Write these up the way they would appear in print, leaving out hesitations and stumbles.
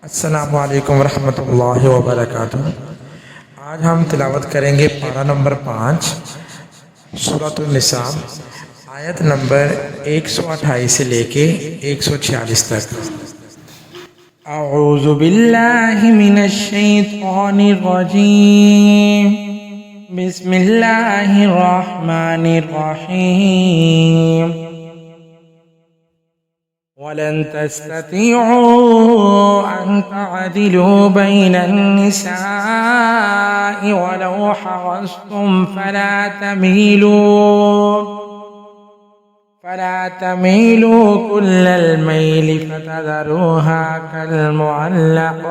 अस्सलामु अलैकुम रहमतुल्लाहि व बरकातुहू। आज हम तिलावत करेंगे पारा नंबर 5 सूरतुन निसा, आयत नंबर 128 से लेके 146 तक। अऊज़ु बिल्लाहि मिनश शैतानिर रजीम, बिस्मिल्लाहिर रहमानिर रहीम। वलन तस्ततीअू अन तअदिलू बैनन निसाइ वलौ हरस्तुम फला तमीलू कुल्लल मैलि फतदरूहा कल्मुअल्लक़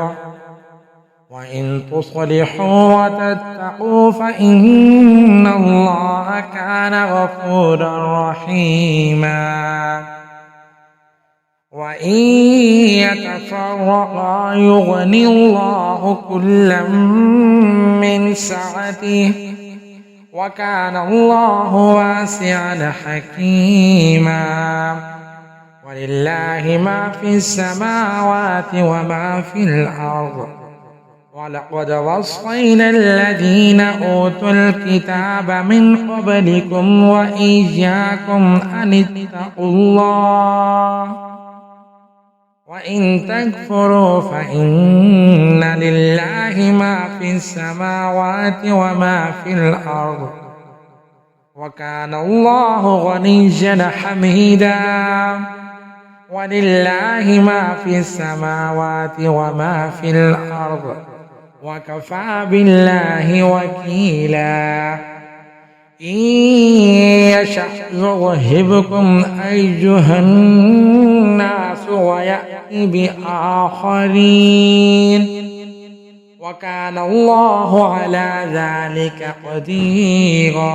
व इन तुस्लिहू व तत्तक़ू फ़इन्नल्लाह कान गफ़ूरर रहीमा। वइन यतफ़र्रक़ा युग़निल्लाहु कुल्लन मिन सअतिही व कानल्लाहु वासिअन हकीमा। वलिल्लाहि मा फ़िस्समावाति व मा फ़िल अर्ज़ वलक़द वस्सैना अल्लज़ीना ऊतुल किताब मिन क़ब्लिकुम व इय्याकुम अनित्तक़ुल्लाह व इन तकफुरू फ़इन्न लिल्लाहि मा फ़िस्समावाति व मा फ़िल अर्ज़ व कानल्लाहु ग़निय्यन हमीदा। वलिल्लाहि मा फ़िस्समावाति व मा फ़िल अर्ज़ व कफ़ा बिल्लाहि वकीला। इन यशअ युज़हिबकुम अय्युहन्नासु व यअति बिआखरीन व कानल्लाहु अला ज़ालिका क़दीरा।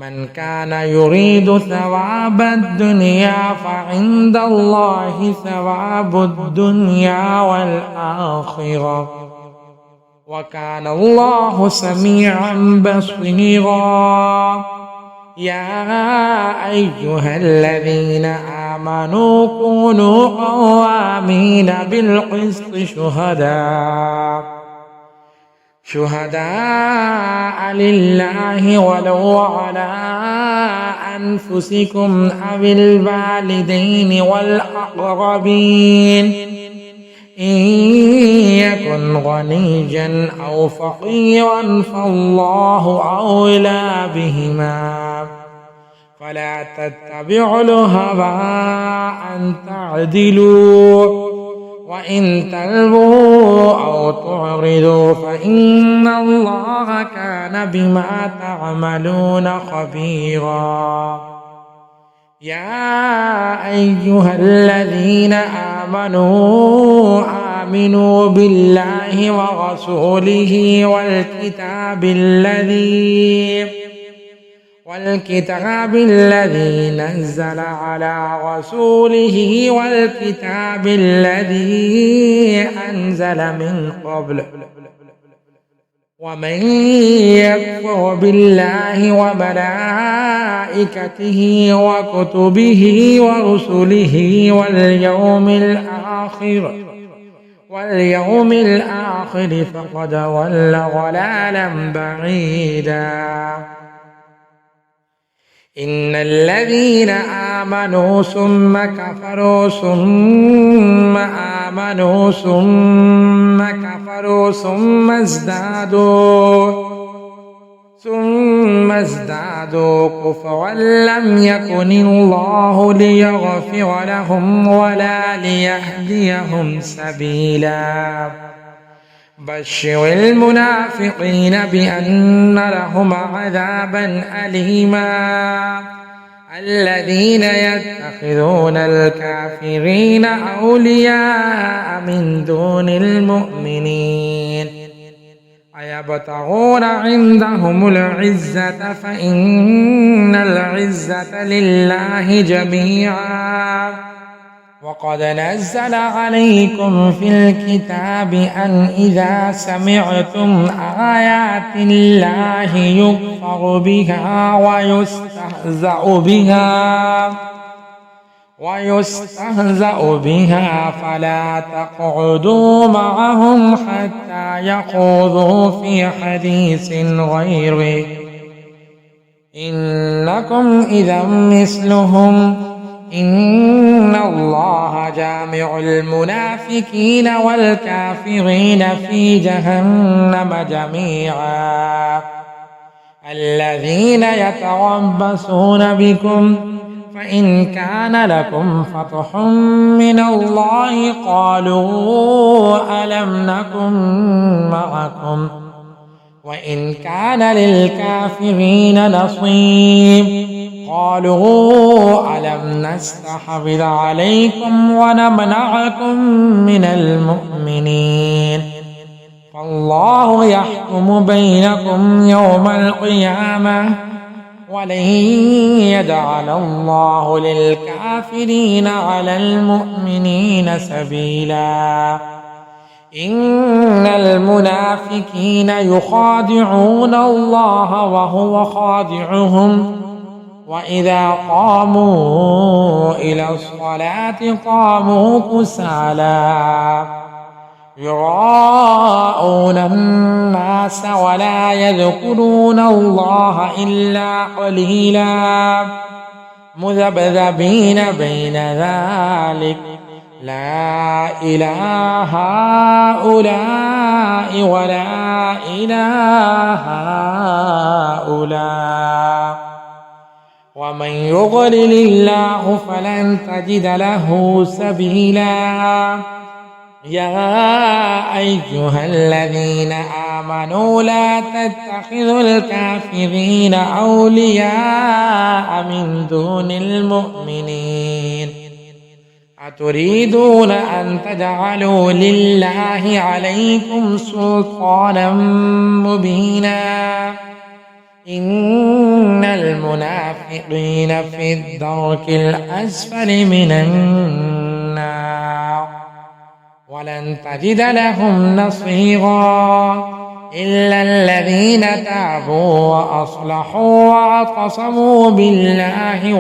मन कान युरीदु सवाबद दुनिया फ़इंदल्लाहि सवाबुद दुनिया वल आखिरा व कानल्लाहु समीअन बसीरा। या अय्युहल्लज़ीना आमनू कूनू क़व्वामीन बिल्क़िस्ति शुहदाअ लिल्लाहि वलौ अला अनफुसिकुम अविल वालिदैनि वल अक़रबीन इन यकुन गनिय्यन औ फ़क़ीरन फ़ल्लाहु औला बिहिमा फ़ला तत्तबिउल हवा अन तअदिलू व इन तल्वू औ तुअरिदू फ़इन्नल्लाह कान बिमा तअमलून ख़बीरा। या अय्युहल्लज़ीना आमनू आमिनू बिल्लाहि व रसूलिहि वल किताबिल्लज़ी नज़्ज़ला अला रसूलिहि वल किताबिल्लज़ी अनज़ल मिन क़ब्ल वमन यकफ़ुर बिल्लाहि व मलाइकतिहि व कुतुबिहि व रुसुलिहि वल यौमिल आखिर फ़क़द ضل ضلاला बईदा। इन्नल्लज़ीना आमनू सुम्म कफ़रू सुम्म आमनू सुम्म कफ़रू सुम्म ازدادू कुफ़रन लम यकुनिल्लाहु लियग़फ़िर लहुम वला लियहदियहुम सबीला। बश्शिरिल मुनाफ़िक़ीन बिअन्न लहुम अज़ाबन अलीमा। الذين يتخذون الكافرين أولياء من دون المؤمنين أيبتغون عندهم العزة فإن العزة لله جميعا. وقد نزل عليكم في الكتاب أن إذا سمعتم آيات الله يكفر بها ويستهزأ بها ويستهزأ بها فلا تقعدوا معهم حتى يخوضوا في حديث غيره إنكم إذا مثلهم إن الله جامع المنافقين والكافرين في جهنم جميعا الذين يتربصون بكم فإن كان لكم فتح من الله قالوا ألم نكن معكم وإن كان للكافرين نصيب قالوا ألم نستحوذ عليكم ونمنعكم من المؤمنين فالله يحكم بينكم يوم القيامة ولن يجعل الله للكافرين على المؤمنين سبيلا إن المنافقين يخادعون الله وهو خادعهم وإذا قاموا إلى الصلاة قاموا كسالى يراءون الناس ولا يذكرون الله إلا قليلا مذبذبين بين ذلك لا إله هؤلاء ولا إله هؤلاء ومن يضلل الله فلن تجد له سبيلا يا أيها الذين آمنوا لا تتخذوا الكافرين أولياء من دون المؤمنين أتريدون أن تجعلوا لله عليكم سلطانا مبينا إن المنافقين في الدرك الأسفل من النار ولن تجد لهم نصيرا إلا الذين تابوا وأصلحوا واعتصموا بالله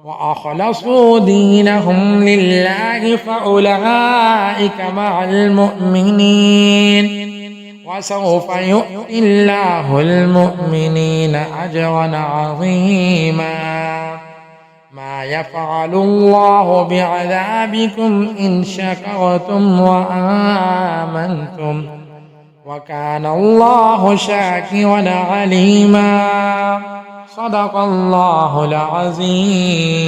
وأخلصوا دينهم لله فأولئك مع المؤمنين وسوف يؤتي الله المؤمنين أجرا عظيما ما يفعل الله بعذابكم إن شكرتم وآمنتم وكان الله شاكرا عليما صدق الله العظيم.